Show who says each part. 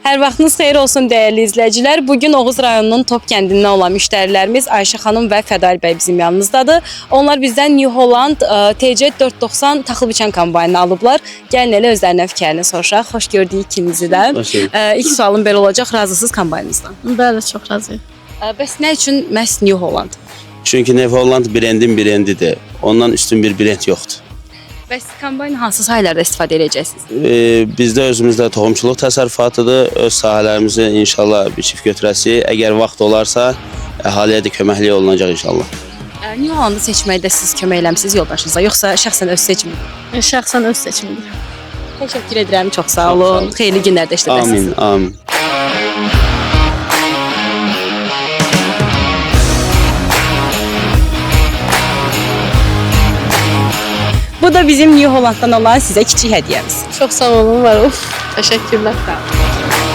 Speaker 1: Hər vaxtınız xeyir olsun dəyərli izləyicilər. Bugün Oğuz rayonunun Top kəndindən olan müştərilərimiz Ayşə xanım və Fədail bəy bizim yanımızdadır. Onlar bizdən New Holland TC 490 taxıl biçən kombaynını alıblar. Gəlin elə özlərindən fikirlərini soruşaq. Xoş gördük ikinizi də. İlk sualım belə olacaq. Razısınız kombaynınızdan?
Speaker 2: Bəli, çox razıyam.
Speaker 1: Bəs nə üçün məhz New Holland?
Speaker 3: Çünki New Holland brendin brendidir. Ondan üstün bir brend yoxdur.
Speaker 1: Bəs kombayn hansı sahələrdə istifadə edəcəksiniz?
Speaker 3: Bizdə özümüzdə toxumçuluq təsərrüfatıdır. Öz sahələrimizi inşallah bir çift götürəsik. Əgər vaxt olarsa, əhaliyə də köməklik olunacaq inşallah.
Speaker 1: New Hollandı seçməkdə siz kömək eləmisiniz yoldaşınıza, yoxsa şəxsən öz seçimi?
Speaker 2: Şəxsən öz seçimimdir.
Speaker 1: Təşəkkür edirəm, çox sağ olun. Xeyirli günlərdə işlədəsiniz.
Speaker 3: Amin, amin.
Speaker 1: Bu da bizim New Hollanddan olan sizə kiçik hədiyyəmiz.
Speaker 2: Çox sağ olun, var ol. Təşəkkürlər.
Speaker 1: Sağ olun.